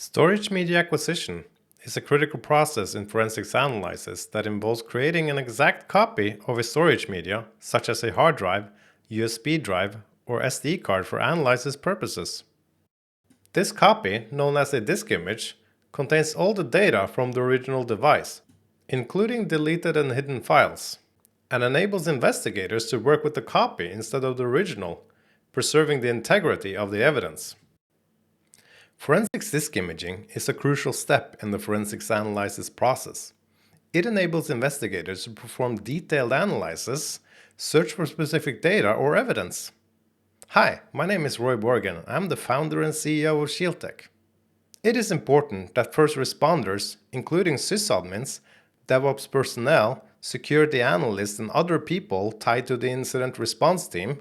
Storage media acquisition is a critical process in forensics analysis that involves creating an exact copy of a storage media, such as a hard drive, USB drive, or SD card for analysis purposes. This copy, known as a disk image, contains all the data from the original device, including deleted and hidden files, and enables investigators to work with the copy instead of the original, preserving the integrity of the evidence. Forensics disk imaging is a crucial step in the forensics analysis process. It enables investigators to perform detailed analysis, search for specific data or evidence. Hi, my name is Roy Borgen. I'm the founder and CEO of ShieldTech. It is important that first responders, including sysadmins, DevOps personnel, security analysts, and other people tied to the incident response team,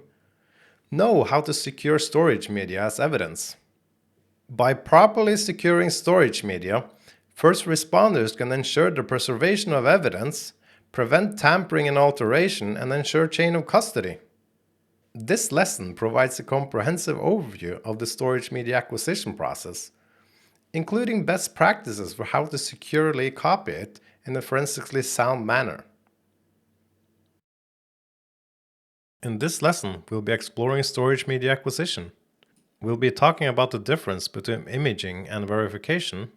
know how to secure storage media as evidence. By properly securing storage media, first responders can ensure the preservation of evidence, prevent tampering and alteration, and ensure chain of custody. This lesson provides a comprehensive overview of the storage media acquisition process, including best practices for how to securely copy it in a forensically sound manner. In this lesson, we'll be exploring storage media acquisition. We'll be talking about the difference between imaging and verification,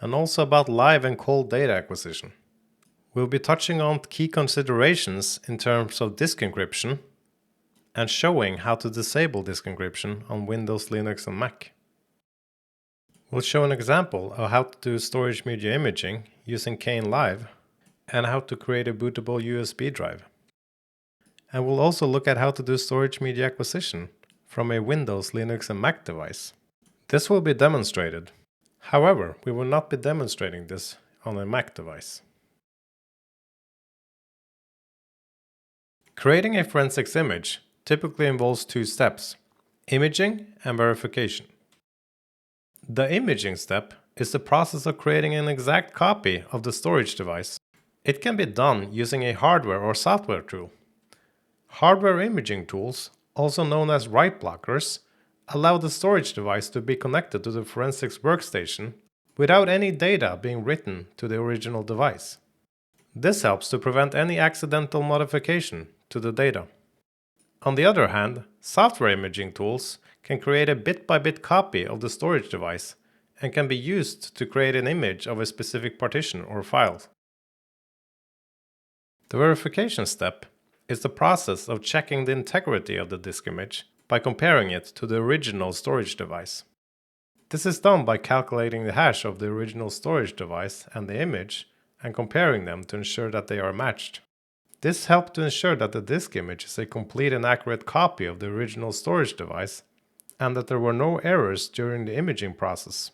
and also about live and cold data acquisition. We'll be touching on key considerations in terms of disk encryption, and showing how to disable disk encryption on Windows, Linux, and Mac. We'll show an example of how to do storage media imaging using Kane-Live, and how to create a bootable USB drive. And we'll also look at how to do storage media acquisition from a Windows, Linux, and Mac device. This will be demonstrated. However, we will not be demonstrating this on a Mac device. Creating a forensics image typically involves two steps: imaging and verification. The imaging step is the process of creating an exact copy of the storage device. It can be done using a hardware or software tool. Hardware imaging tools, also known as write blockers, allow the storage device to be connected to the forensics workstation without any data being written to the original device. This helps to prevent any accidental modification to the data. On the other hand, software imaging tools can create a bit-by-bit copy of the storage device and can be used to create an image of a specific partition or file. The verification step is the process of checking the integrity of the disk image by comparing it to the original storage device. This is done by calculating the hash of the original storage device and the image and comparing them to ensure that they are matched. This helps to ensure that the disk image is a complete and accurate copy of the original storage device and that there were no errors during the imaging process.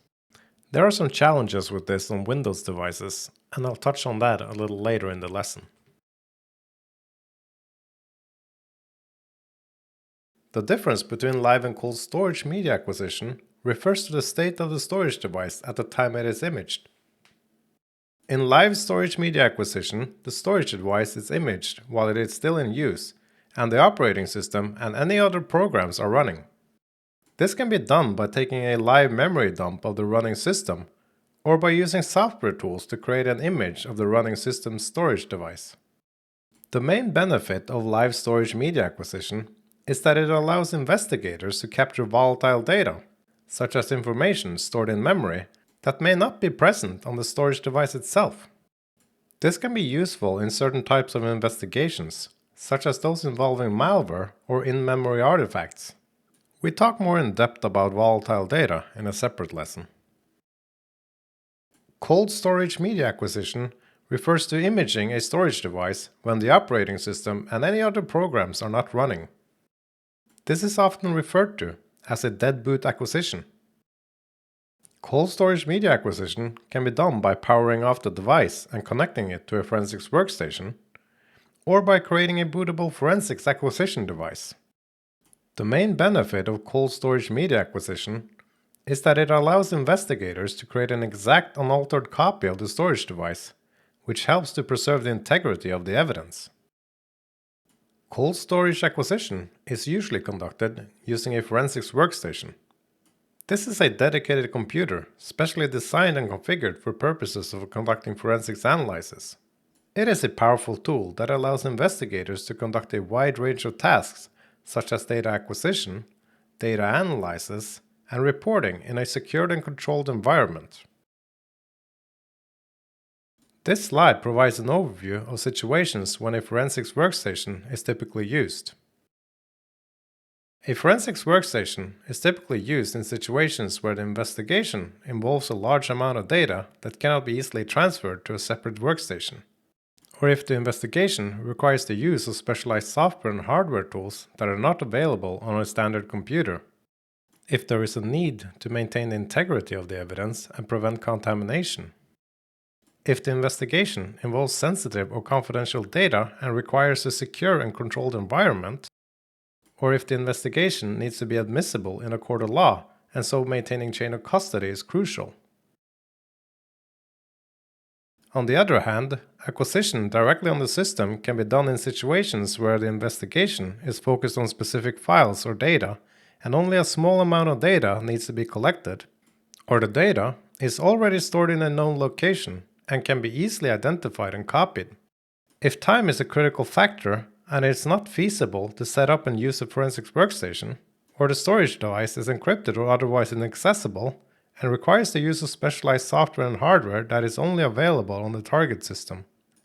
There are some challenges with this on Windows devices, and I'll touch on that a little later in the lesson. The difference between live and cold storage media acquisition refers to the state of the storage device at the time it is imaged. In live storage media acquisition, the storage device is imaged while it is still in use, and the operating system and any other programs are running. This can be done by taking a live memory dump of the running system, or by using software tools to create an image of the running system's storage device. The main benefit of live storage media acquisition is that it allows investigators to capture volatile data, such as information stored in memory that may not be present on the storage device itself. This can be useful in certain types of investigations, such as those involving malware or in-memory artifacts. We talk more in depth about volatile data in a separate lesson. Cold storage media acquisition refers to imaging a storage device when the operating system and any other programs are not running. This is often referred to as a dead boot acquisition. Cold storage media acquisition can be done by powering off the device and connecting it to a forensics workstation, or by creating a bootable forensics acquisition device. The main benefit of cold storage media acquisition is that it allows investigators to create an exact unaltered copy of the storage device, which helps to preserve the integrity of the evidence. Cold storage acquisition is usually conducted using a forensics workstation. This is a dedicated computer, specially designed and configured for purposes of conducting forensics analysis. It is a powerful tool that allows investigators to conduct a wide range of tasks, such as data acquisition, data analysis, and reporting in a secured and controlled environment. This slide provides an overview of situations when a forensics workstation is typically used. A forensics workstation is typically used in situations where the investigation involves a large amount of data that cannot be easily transferred to a separate workstation, or if the investigation requires the use of specialized software and hardware tools that are not available on a standard computer, if there is a need to maintain the integrity of the evidence and prevent contamination, if the investigation involves sensitive or confidential data and requires a secure and controlled environment, or if the investigation needs to be admissible in a court of law and so maintaining chain of custody is crucial. On the other hand, acquisition directly on the system can be done in situations where the investigation is focused on specific files or data and only a small amount of data needs to be collected, or the data is already stored in a known location and can be easily identified and copied. If time is a critical factor and it's not feasible to set up and use a forensics workstation, or the storage device is encrypted or otherwise inaccessible and requires the use of specialized software and hardware that is only available on the target system,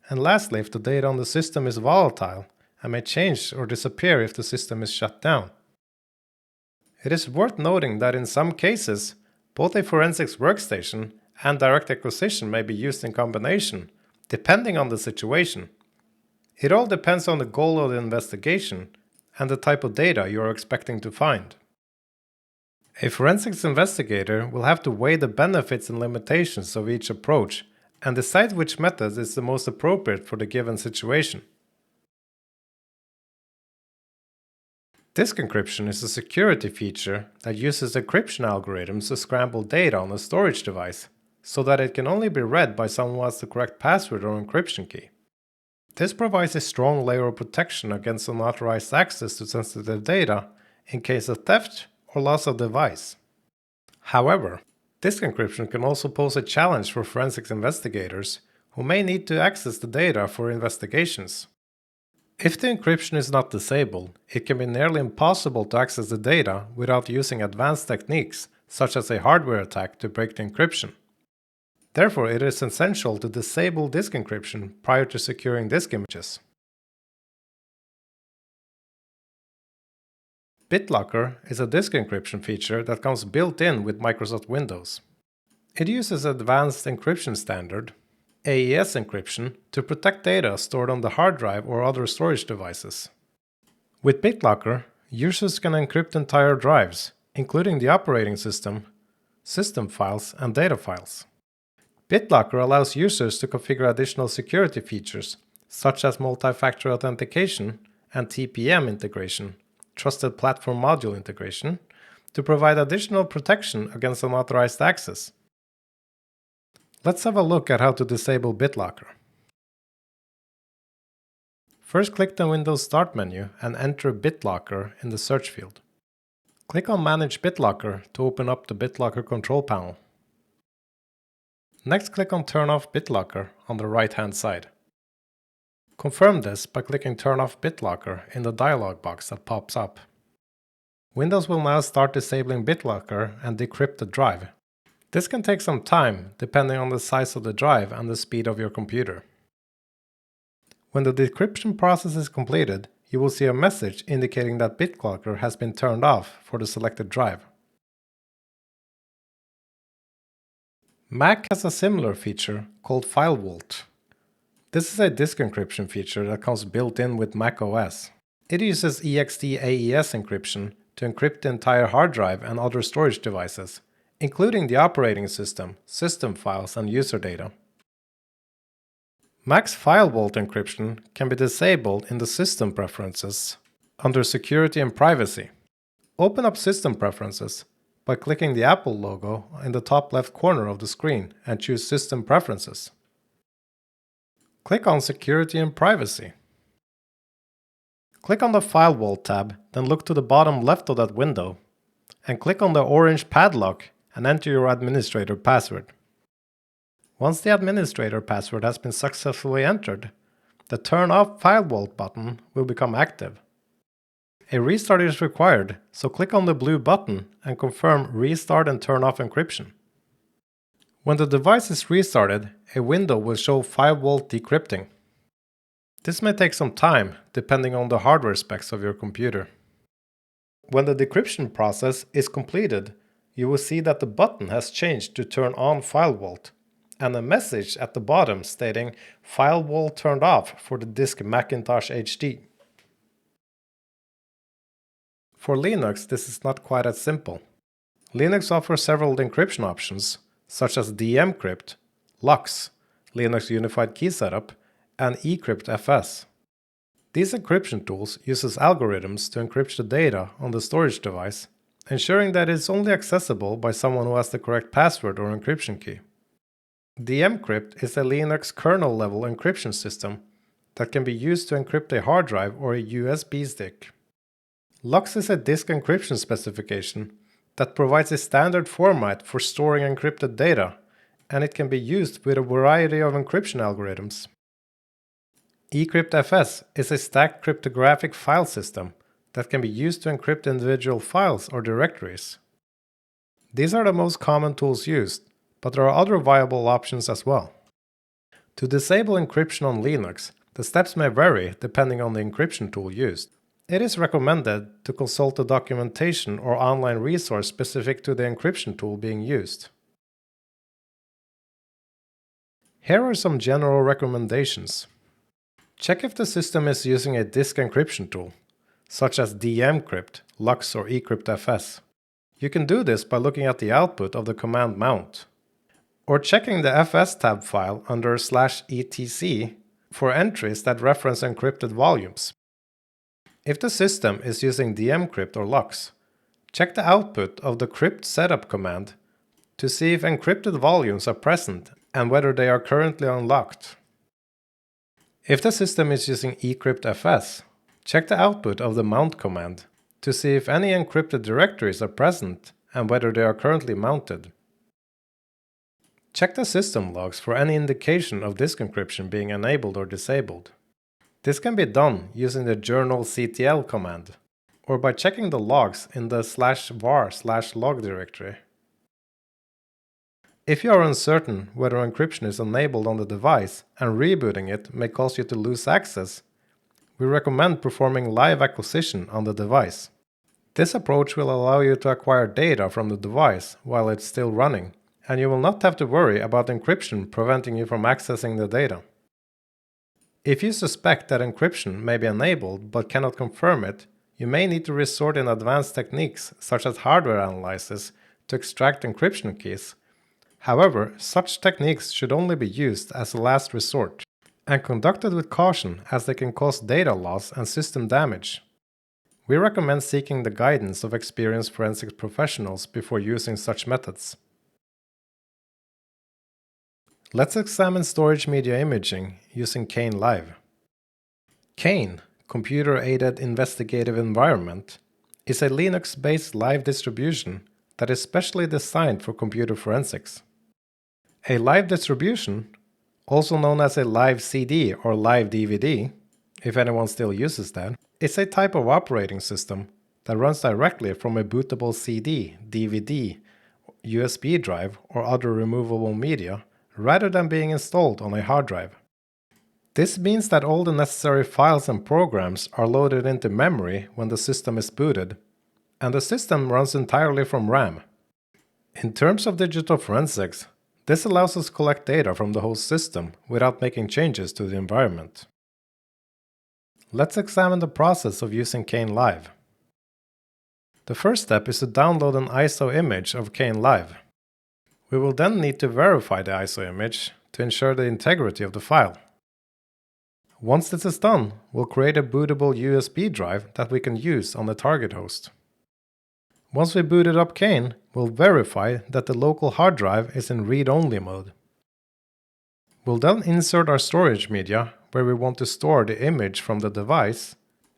and lastly, if the data on the system is volatile and may change or disappear if the system is shut down. It is worth noting that in some cases, both a forensics workstation and direct acquisition may be used in combination, depending on the situation. It all depends on the goal of the investigation and the type of data you are expecting to find. A forensics investigator will have to weigh the benefits and limitations of each approach and decide which method is the most appropriate for the given situation. Disk encryption is a security feature that uses encryption algorithms to scramble data on a storage device so that it can only be read by someone who has the correct password or encryption key. This provides a strong layer of protection against unauthorized access to sensitive data in case of theft or loss of device. However, disk encryption can also pose a challenge for forensics investigators who may need to access the data for investigations. If the encryption is not disabled, it can be nearly impossible to access the data without using advanced techniques such as a hardware attack to break the encryption. Therefore, it is essential to disable disk encryption prior to securing disk images. BitLocker is a disk encryption feature that comes built in with Microsoft Windows. It uses advanced encryption standard, AES encryption, to protect data stored on the hard drive or other storage devices. With BitLocker, users can encrypt entire drives, including the operating system files, and data files. BitLocker allows users to configure additional security features, such as multi-factor authentication and TPM integration, Trusted Platform Module integration, to provide additional protection against unauthorized access. Let's have a look at how to disable BitLocker. First, click the Windows Start menu and enter BitLocker in the search field. Click on Manage BitLocker to open up the BitLocker control panel. Next, click on Turn off BitLocker on the right-hand side. Confirm this by clicking Turn off BitLocker in the dialog box that pops up. Windows will now start disabling BitLocker and decrypt the drive. This can take some time depending on the size of the drive and the speed of your computer. When the decryption process is completed, you will see a message indicating that BitLocker has been turned off for the selected drive. Mac has a similar feature called File Vault. This is a disk encryption feature that comes built in with Mac OS. It uses ext AES encryption to encrypt the entire hard drive and other storage devices, including the operating system files, and user data. Mac's File Vault encryption can be disabled in the System Preferences under Security and Privacy. Open up System Preferences by clicking the Apple logo in the top left corner of the screen and choose System Preferences. Click on Security and Privacy. Click on the File Vault tab, then look to the bottom left of that window and click on the orange padlock and enter your administrator password. Once the administrator password has been successfully entered, the Turn Off File Vault button will become active. A restart is required, so click on the blue button and confirm Restart and Turn Off Encryption. When the device is restarted, a window will show File Vault decrypting. This may take some time, depending on the hardware specs of your computer. When the decryption process is completed, you will see that the button has changed to Turn On File Vault, and a message at the bottom stating File Vault turned off for the disk Macintosh HD. For Linux, this is not quite as simple. Linux offers several encryption options, such as dmcrypt, LUKS, Linux Unified Key Setup, and eCryptFS. These encryption tools uses algorithms to encrypt the data on the storage device, ensuring that it is only accessible by someone who has the correct password or encryption key. dmcrypt is a Linux kernel-level encryption system that can be used to encrypt a hard drive or a USB stick. LUKS is a disk encryption specification that provides a standard format for storing encrypted data, and it can be used with a variety of encryption algorithms. eCryptFS is a stacked cryptographic file system that can be used to encrypt individual files or directories. These are the most common tools used, but there are other viable options as well. To disable encryption on Linux, the steps may vary depending on the encryption tool used. It is recommended to consult the documentation or online resource specific to the encryption tool being used. Here are some general recommendations. Check if the system is using a disk encryption tool, such as dmcrypt, LUKS, or eCryptFS. You can do this by looking at the output of the command mount, or checking the fs tab file under /etc for entries that reference encrypted volumes. If the system is using dmcrypt or LUKS, check the output of the crypt setup command to see if encrypted volumes are present and whether they are currently unlocked. If the system is using eCryptFS, check the output of the mount command to see if any encrypted directories are present and whether they are currently mounted. Check the system logs for any indication of disk encryption being enabled or disabled. This can be done using the journalctl command, or by checking the logs in the /var/log directory. If you are uncertain whether encryption is enabled on the device and rebooting it may cause you to lose access, we recommend performing live acquisition on the device. This approach will allow you to acquire data from the device while it's still running, and you will not have to worry about encryption preventing you from accessing the data. If you suspect that encryption may be enabled but cannot confirm it, you may need to resort in advanced techniques such as hardware analysis to extract encryption keys. However, such techniques should only be used as a last resort and conducted with caution as they can cause data loss and system damage. We recommend seeking the guidance of experienced forensics professionals before using such methods. Let's examine storage media imaging using Kane-Live. Kane, Computer-Aided Investigative Environment, is a Linux-based live distribution that is specially designed for computer forensics. A live distribution, also known as a live CD or live DVD, if anyone still uses that, is a type of operating system that runs directly from a bootable CD, DVD, USB drive, or other removable media, rather than being installed on a hard drive. This means that all the necessary files and programs are loaded into memory when the system is booted, and the system runs entirely from RAM. In terms of digital forensics, this allows us to collect data from the whole system without making changes to the environment. Let's examine the process of using Kane-Live. The first step is to download an ISO image of Kane-Live. We will then need to verify the ISO image to ensure the integrity of the file. Once this is done, we'll create a bootable USB drive that we can use on the target host. Once we booted up Kane, we'll verify that the local hard drive is in read-only mode. We'll then insert our storage media where we want to store the image from the device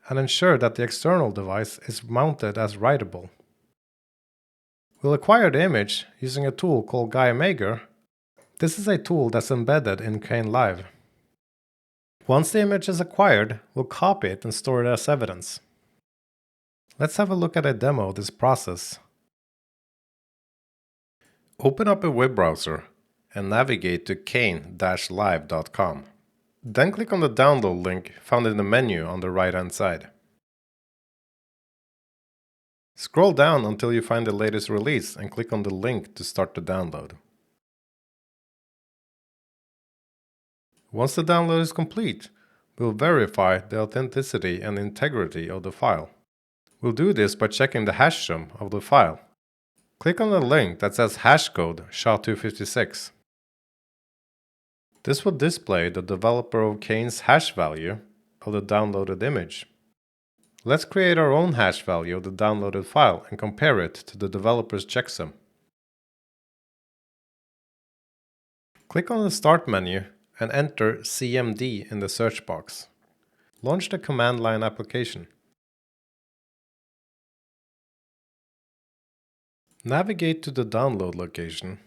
and ensure that the external device is mounted as writable. We'll acquire the image using a tool called GuiMaker. This is a tool that's embedded in Kane Live. Once the image is acquired, we'll copy it and store it as evidence. Let's have a look at a demo of this process. Open up a web browser and navigate to kane-live.com. Then click on the download link found in the menu on the right-hand side. Scroll down until you find the latest release and click on the link to start the download. Once the download is complete, we'll verify the authenticity and integrity of the file. We'll do this by checking the hash sum of the file. Click on the link that says hashcode SHA-256. This will display the developer of Kane's hash value of the downloaded image. Let's create our own hash value of the downloaded file and compare it to the developer's checksum. Click on the Start menu and enter CMD in the search box. Launch the command line application. Navigate to the download location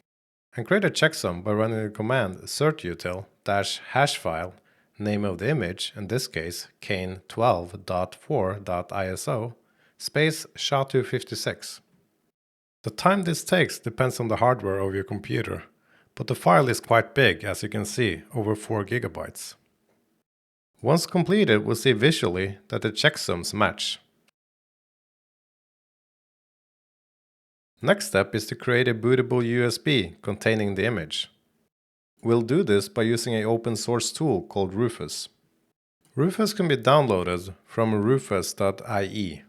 and create a checksum by running the command certutil-hashfile, name of the image, in this case kane12.4.iso, space SHA-256. The time this takes depends on the hardware of your computer, but the file is quite big, as you can see, over 4 GB. Once completed, we'll see visually that the checksums match. Next step is to create a bootable USB containing the image. We'll do this by using an open source tool called Rufus. Rufus can be downloaded from rufus.ie.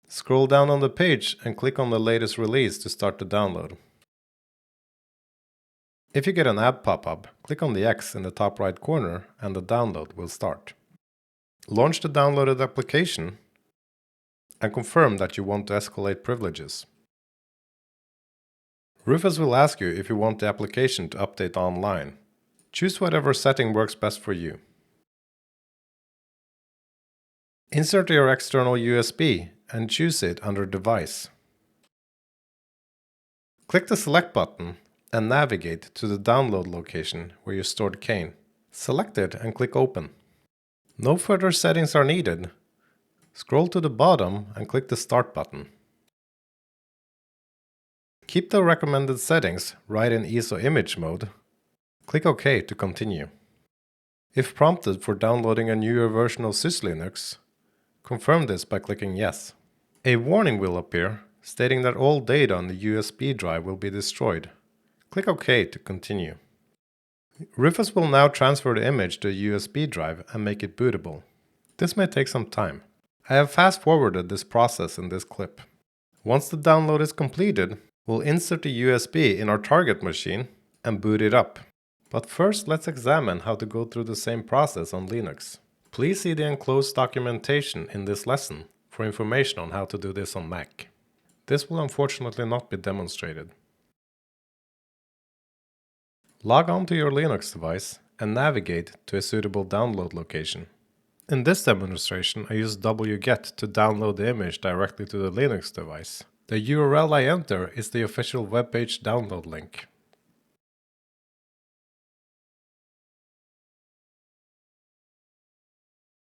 Scroll down on the page and click on the latest release to start the download. If you get an ad pop-up, click on the X in the top right corner and the download will start. Launch the downloaded application and confirm that you want to escalate privileges. Rufus will ask you if you want the application to update online. Choose whatever setting works best for you. Insert your external USB and choose it under Device. Click the Select button and navigate to the download location where you stored Kane. Select it and click Open. No further settings are needed. Scroll to the bottom and click the Start button. Keep the recommended settings right in ISO image mode. Click OK to continue. If prompted for downloading a newer version of SysLinux, confirm this by clicking Yes. A warning will appear stating that all data on the USB drive will be destroyed. Click OK to continue. Rufus will now transfer the image to a USB drive and make it bootable. This may take some time. I have fast-forwarded this process in this clip. Once the download is completed, we'll insert the USB in our target machine and boot it up. But first, let's examine how to go through the same process on Linux. Please see the enclosed documentation in this lesson for information on how to do this on Mac. This will unfortunately not be demonstrated. Log on to your Linux device and navigate to a suitable download location. In this demonstration, I use wget to download the image directly to the Linux device. The URL I enter is the official webpage download link.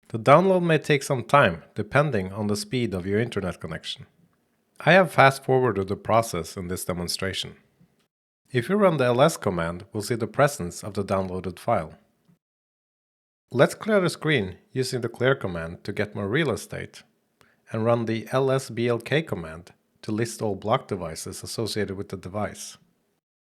The download may take some time, depending on the speed of your internet connection. I have fast-forwarded the process in this demonstration. If you run the ls command, we'll see the presence of the downloaded file. Let's clear the screen using the clear command to get more real estate, and run the lsblk command to list all block devices associated with the device.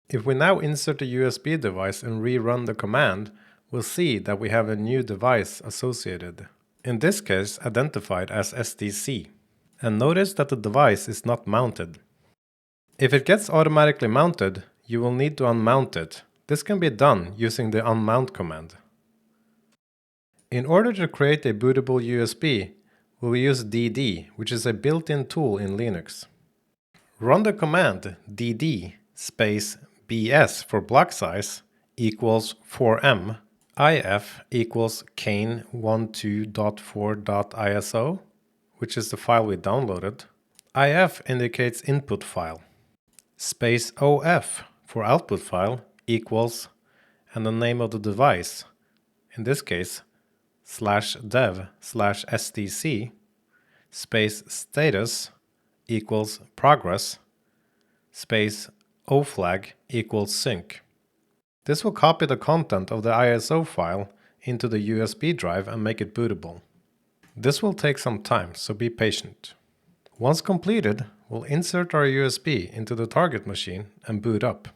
If we now insert the USB device and rerun the command, we'll see that we have a new device associated, in this case identified as SDC. And notice that the device is not mounted. If it gets automatically mounted, you will need to unmount it. This can be done using the unmount command. In order to create a bootable USB, we'll use dd, which is a built-in tool in Linux. Run the command dd space bs for block size equals 4m, if equals kane12.4.iso, which is the file we downloaded, IF indicates input file. Space OF for output file equals and the name of the device, in this case /dev/SDC, space status equals progress, space OFlag equals sync. This will copy the content of the ISO file into the USB drive and make it bootable. This will take some time, so be patient. Once completed, we'll insert our USB into the target machine and boot up.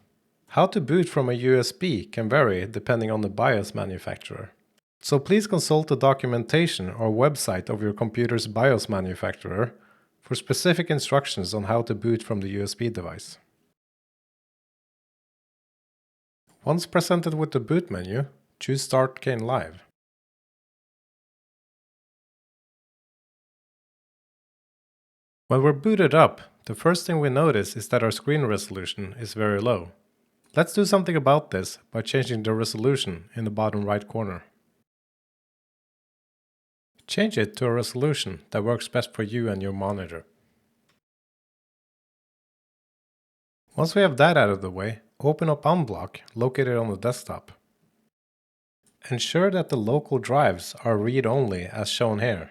How to boot from a USB can vary depending on the BIOS manufacturer. So please consult the documentation or website of your computer's BIOS manufacturer for specific instructions on how to boot from the USB device. Once presented with the boot menu, choose Start Kane-Live. When we're booted up, the first thing we notice is that our screen resolution is very low. Let's do something about this by changing the resolution in the bottom right corner. Change it to a resolution that works best for you and your monitor. Once we have that out of the way, open up Unblock located on the desktop. Ensure that the local drives are read-only as shown here.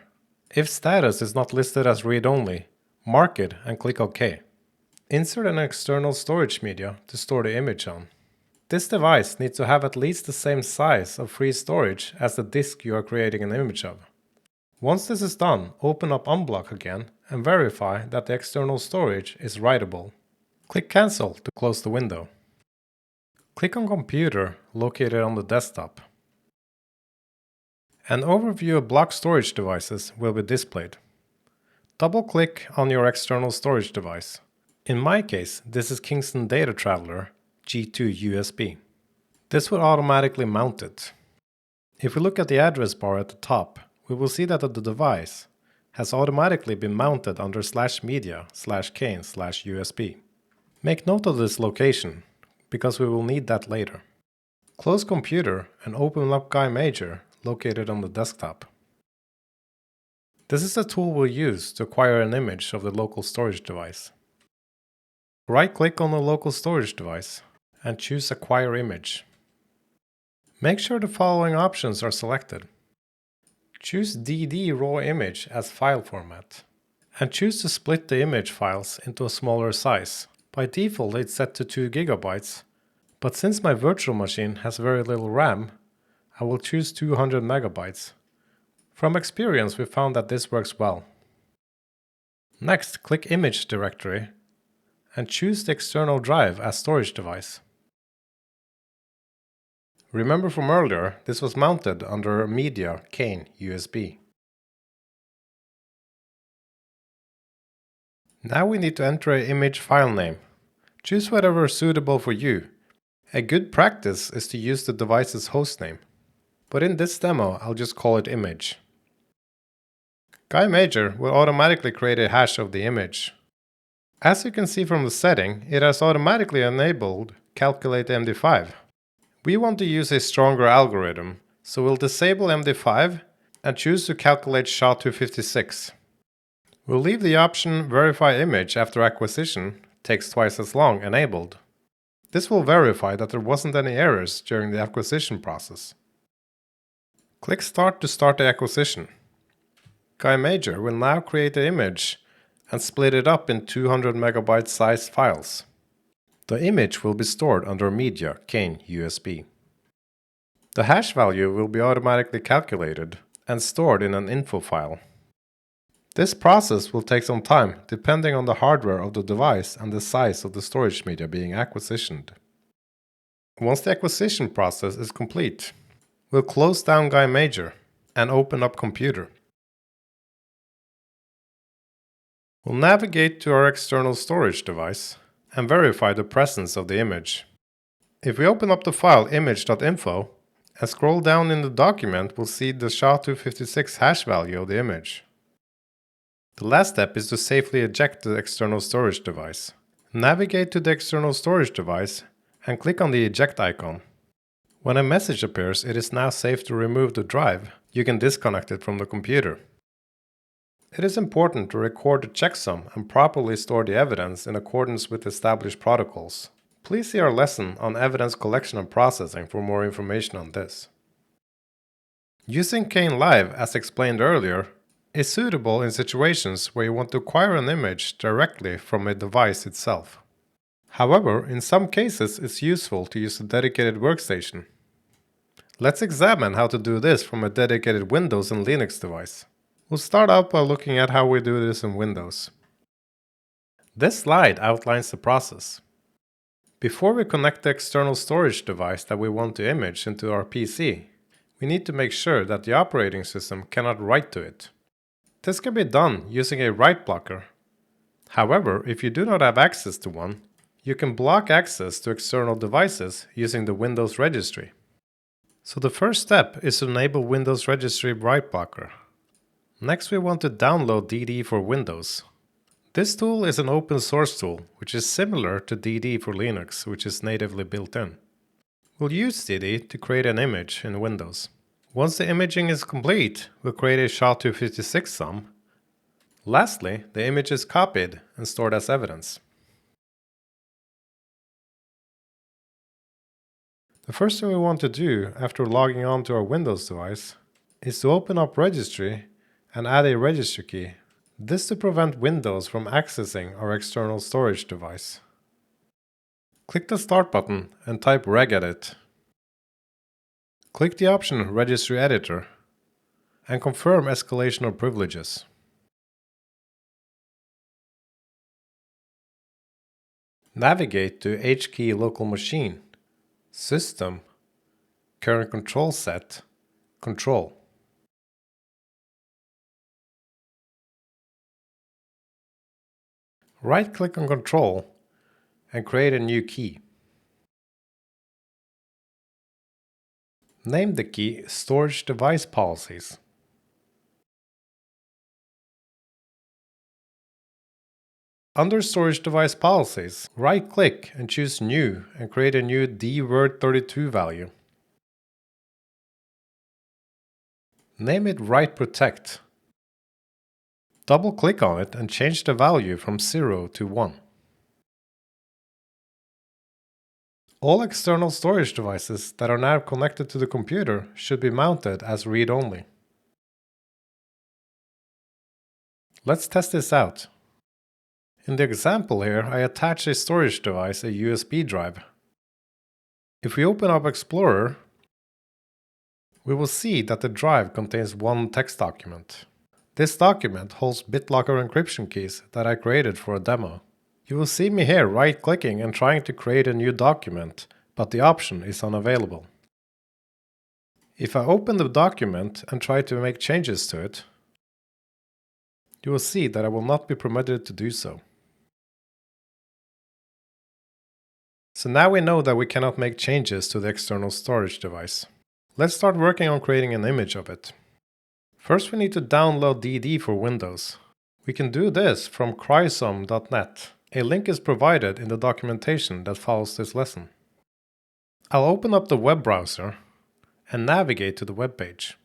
If status is not listed as read-only, mark it and click OK. Insert an external storage media to store the image on. This device needs to have at least the same size of free storage as the disk you are creating an image of. Once this is done, open up Unblock again and verify that the external storage is writable. Click Cancel to close the window. Click on Computer located on the desktop. An overview of block storage devices will be displayed. Double-click on your external storage device. In my case, this is Kingston Data Traveler G2 USB. This will automatically mount it. If we look at the address bar at the top, we will see that the device has automatically been mounted under /media/Kane/USB. Make note of this location, because we will need that later. Close Computer and open up Guy Major located on the desktop. This is the tool we'll use to acquire an image of the local storage device. Right-click on the local storage device and choose Acquire Image. Make sure the following options are selected. Choose DD Raw Image as file format, and choose to split the image files into a smaller size. By default it's set to 2 GB, but since my virtual machine has very little RAM, I will choose 200 MB. From experience, we found that this works well. Next, click Image Directory and choose the external drive as storage device. Remember from earlier, this was mounted under Media Kane USB. Now we need to enter an image file name. Choose whatever is suitable for you. A good practice is to use the device's hostname, but in this demo I'll just call it image. Guy Major will automatically create a hash of the image. As you can see from the setting, it has automatically enabled Calculate MD5. We want to use a stronger algorithm, so we'll disable MD5 and choose to calculate SHA-256. We'll leave the option Verify Image after acquisition takes twice as long enabled. This will verify that there wasn't any errors during the acquisition process. Click Start to start the acquisition. Guy Major will now create the image and split it up in 200 MB size files. The image will be stored under Media Kane USB. The hash value will be automatically calculated and stored in an info file. This process will take some time depending on the hardware of the device and the size of the storage media being acquisitioned. Once the acquisition process is complete, we'll close down Guy Major and open up Computer. We'll navigate to our external storage device and verify the presence of the image. If we open up the file image.info and scroll down in the document, we'll see the SHA-256 hash value of the image. The last step is to safely eject the external storage device. Navigate to the external storage device and click on the eject icon. When a message appears, it is now safe to remove the drive. You can disconnect it from the computer. It is important to record the checksum and properly store the evidence in accordance with established protocols. Please see our lesson on evidence collection and processing for more information on this. Using Kane-Live, as explained earlier, is suitable in situations where you want to acquire an image directly from a device itself. However, in some cases it's useful to use a dedicated workstation. Let's examine how to do this from a dedicated Windows and Linux device. We'll start out by looking at how we do this in Windows. This slide outlines the process. Before we connect the external storage device that we want to image into our PC, we need to make sure that the operating system cannot write to it. This can be done using a write blocker. However, if you do not have access to one, you can block access to external devices using the Windows registry. So the first step is to enable Windows Registry Write Blocker. Next we want to download DD for Windows. This tool is an open source tool, which is similar to DD for Linux, which is natively built in. We'll use DD to create an image in Windows. Once the imaging is complete, we'll create a SHA-256 sum. Lastly, the image is copied and stored as evidence. The first thing we want to do after logging on to our Windows device is to open up Registry and add a registry key. This to prevent Windows from accessing our external storage device. Click the Start button and type regedit. Click the option Registry Editor and confirm escalation of privileges. Navigate to HKey Local Machine, System, Current Control Set, Control. Right-click on Control and create a new key. Name the key Storage Device Policies. Under Storage Device Policies, right-click and choose New and create a new dword32 value. Name it Write Protect. Double-click on it and change the value from 0 to 1. All external storage devices that are now connected to the computer should be mounted as read-only. Let's test this out. In the example here, I attach a storage device, a USB drive. If we open up Explorer, we will see that the drive contains one text document. This document holds BitLocker encryption keys that I created for a demo. You will see me here right-clicking and trying to create a new document, but the option is unavailable. If I open the document and try to make changes to it, you will see that I will not be permitted to do so. So now we know that we cannot make changes to the external storage device. Let's start working on creating an image of it. First we need to download DD for Windows. We can do this from chrysome.net. A link is provided in the documentation that follows this lesson. I'll open up the web browser and navigate to the web page.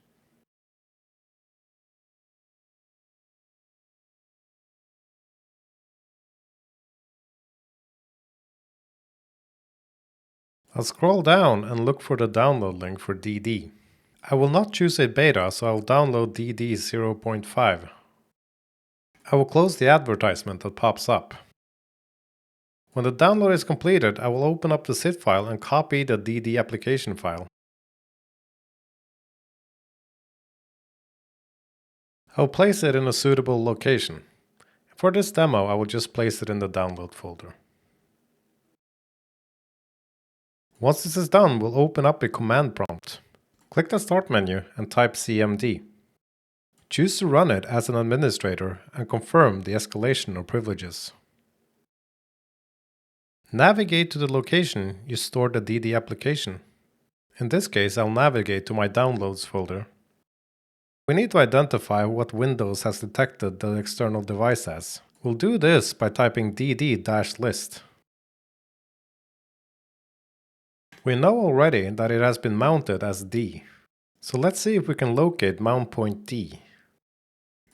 I'll scroll down and look for the download link for DD. I will not choose a beta, so I'll download DD 0.5. I will close the advertisement that pops up. When the download is completed, I will open up the zip file and copy the DD application file. I will place it in a suitable location. For this demo, I will just place it in the download folder. Once this is done, we'll open up a command prompt. Click the Start menu and type CMD. Choose to run it as an administrator and confirm the escalation of privileges. Navigate to the location you stored the DD application. In this case, I'll navigate to my Downloads folder. We need to identify what Windows has detected the external device as. We'll do this by typing dd-list. We know already that it has been mounted as D. So let's see if we can locate mount point D.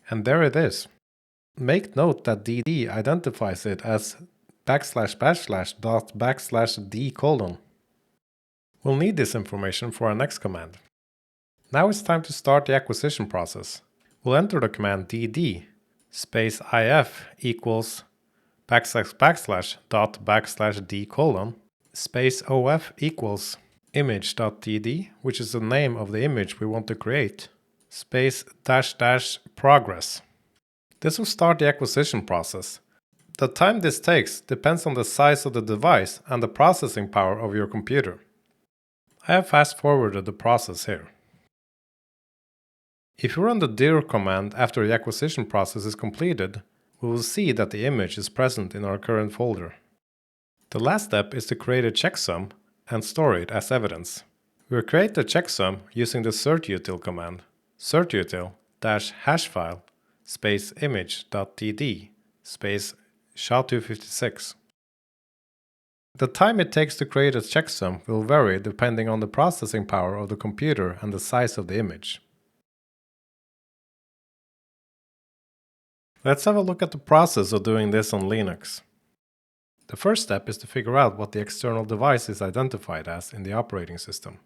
And there it is. Make note that dd identifies it as //./d:. We'll need this information for our next command. Now it's time to start the acquisition process. We'll enter the command dd space if equals //./d:, space of equals image.dd, which is the name of the image we want to create, space -- progress. This will start the acquisition process. The time this takes depends on the size of the device and the processing power of your computer. I have fast forwarded the process here. If you run the dir command after the acquisition process is completed, we will see that the image is present in our current folder. The last step is to create a checksum and store it as evidence. We'll create the checksum using the certutil command, certutil-hashfile space image.dd space SHA-256. The time it takes to create a checksum will vary depending on the processing power of the computer and the size of the image. Let's have a look at the process of doing this on Linux. The first step is to figure out what the external device is identified as in the operating system.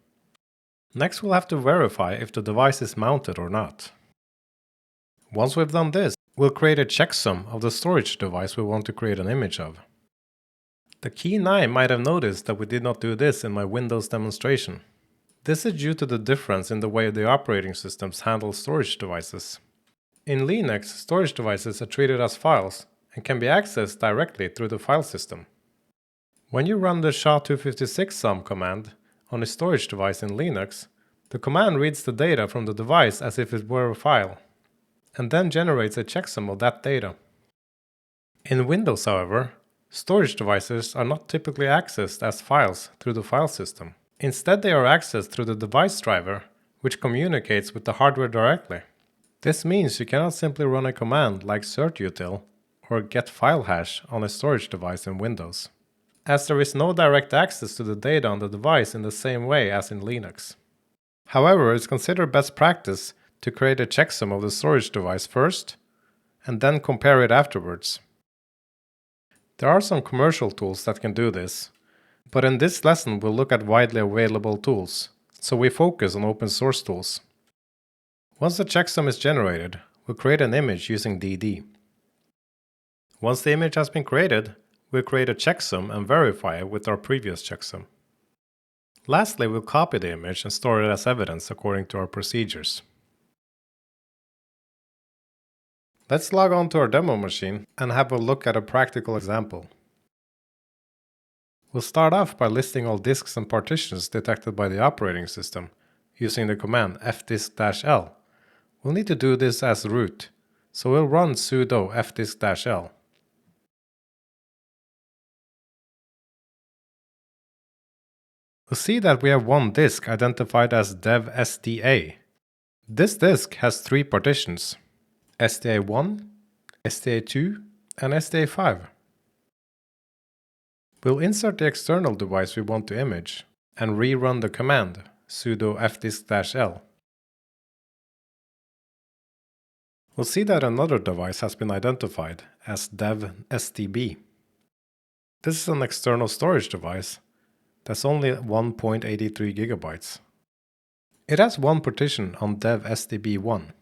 Next, we'll have to verify if the device is mounted or not. Once we've done this, we'll create a checksum of the storage device we want to create an image of. The key 9 might have noticed that we did not do this in my Windows demonstration. This is due to the difference in the way the operating systems handle storage devices. In Linux, storage devices are treated as files and can be accessed directly through the file system. When you run the SHA-256 command on a storage device in Linux, the command reads the data from the device as if it were a file, and then generates a checksum of that data. In Windows, however, storage devices are not typically accessed as files through the file system. Instead, they are accessed through the device driver, which communicates with the hardware directly. This means you cannot simply run a command like certutil or getFileHash on a storage device in Windows, as there is no direct access to the data on the device in the same way as in Linux. However, it's considered best practice to create a checksum of the storage device first, and then compare it afterwards. There are some commercial tools that can do this, but in this lesson we'll look at widely available tools, so we focus on open source tools. Once the checksum is generated, we'll create an image using dd. Once the image has been created, we'll create a checksum and verify it with our previous checksum. Lastly, we'll copy the image and store it as evidence according to our procedures. Let's log on to our demo machine and have a look at a practical example. We'll start off by listing all disks and partitions detected by the operating system using the command fdisk-l. We'll need to do this as root, so we'll run sudo fdisk-l. We'll see that we have one disk identified as dev-sda. This disk has 3 partitions: sda1, sda2, and sda5. We'll insert the external device we want to image and rerun the command sudo fdisk-l. We'll see that another device has been identified as dev-sdb. This is an external storage device that's only 1.83 gigabytes. It has one partition on dev-sdb1.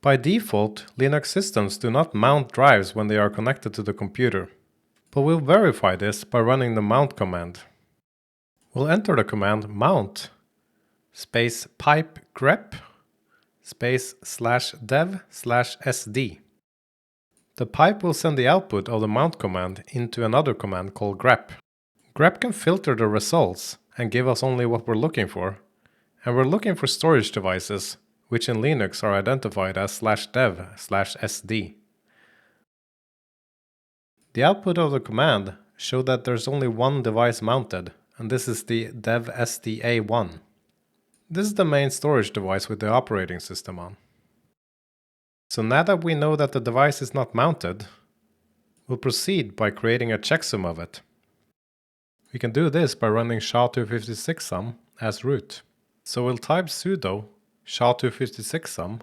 By default, Linux systems do not mount drives when they are connected to the computer, but we'll verify this by running the mount command. We'll enter the command mount space pipe grep space /dev/sd. The pipe will send the output of the mount command into another command called grep. Grep can filter the results and give us only what we're looking for, and we're looking for storage devices, which in Linux are identified as /dev/sd. The output of the command showed that there's only one device mounted, and this is the dev-sda1. This is the main storage device with the operating system on. So now that we know that the device is not mounted, we'll proceed by creating a checksum of it. We can do this by running SHA-256 as root. So we'll type sudo SHA-256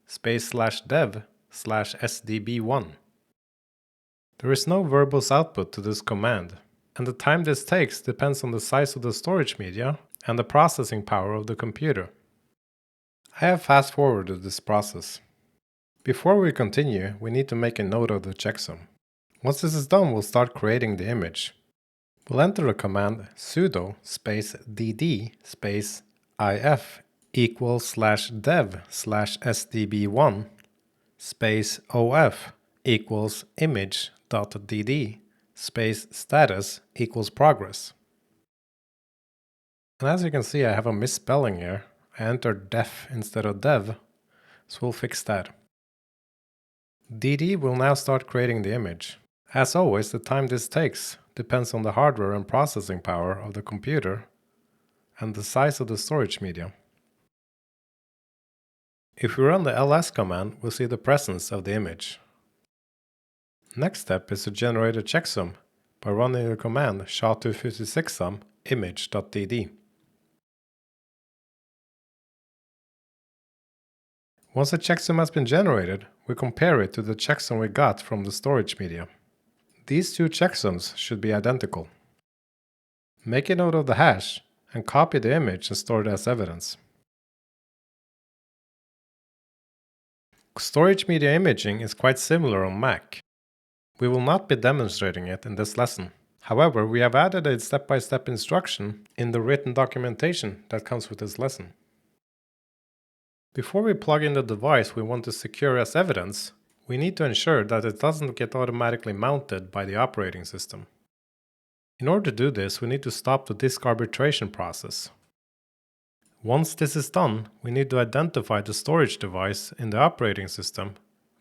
/dev/sdb1. There is no verbose output to this command, and the time this takes depends on the size of the storage media and the processing power of the computer. I have fast-forwarded this process. Before we continue, we need to make a note of the checksum. Once this is done, we'll start creating the image. We'll enter the command sudo dd if equals /dev/sdb1 of equals image.dd status equals progress. And as you can see, I have a misspelling here. I entered def instead of dev, so we'll fix that. dd will now start creating the image. As always, the time this takes depends on the hardware and processing power of the computer and the size of the storage media. If we run the ls command, we'll see the presence of the image. Next step is to generate a checksum by running the command sha256sum image.dd. Once a checksum has been generated, we compare it to the checksum we got from the storage media. These two checksums should be identical. Make a note of the hash and copy the image and store it as evidence. Storage media imaging is quite similar on Mac. We will not be demonstrating it in this lesson. However, we have added a step-by-step instruction in the written documentation that comes with this lesson. Before we plug in the device we want to secure as evidence, we need to ensure that it doesn't get automatically mounted by the operating system. In order to do this, we need to stop the disk arbitration process. Once this is done, we need to identify the storage device in the operating system.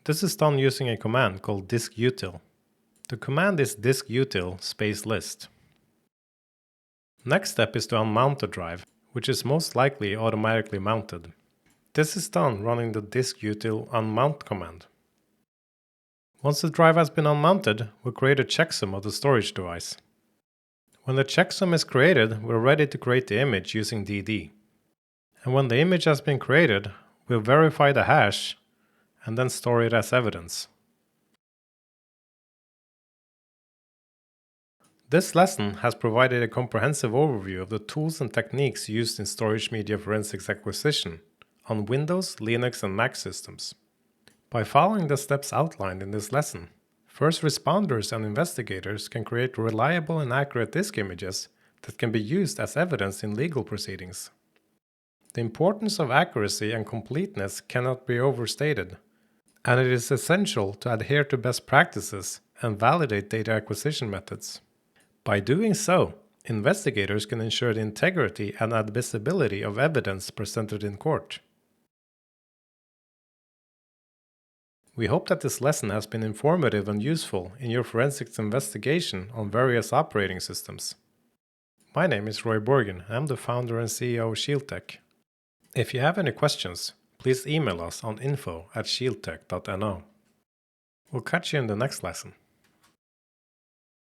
This is done using a command called diskutil. The command is diskutil list. Next step is to unmount the drive, which is most likely automatically mounted. This is done running the diskutil unmount command. Once the drive has been unmounted, we'll create a checksum of the storage device. When the checksum is created, we're ready to create the image using dd. And when the image has been created, we'll verify the hash and then store it as evidence. This lesson has provided a comprehensive overview of the tools and techniques used in storage media forensics acquisition on Windows, Linux, and Mac systems. By following the steps outlined in this lesson, first responders and investigators can create reliable and accurate disk images that can be used as evidence in legal proceedings. The importance of accuracy and completeness cannot be overstated, and it is essential to adhere to best practices and validate data acquisition methods. By doing so, investigators can ensure the integrity and admissibility of evidence presented in court. We hope that this lesson has been informative and useful in your forensics investigation on various operating systems. My name is Roy Borgen. I'm the founder and CEO of ShieldTech. If you have any questions, please email us on info@shieldtech.no. We'll catch you in the next lesson.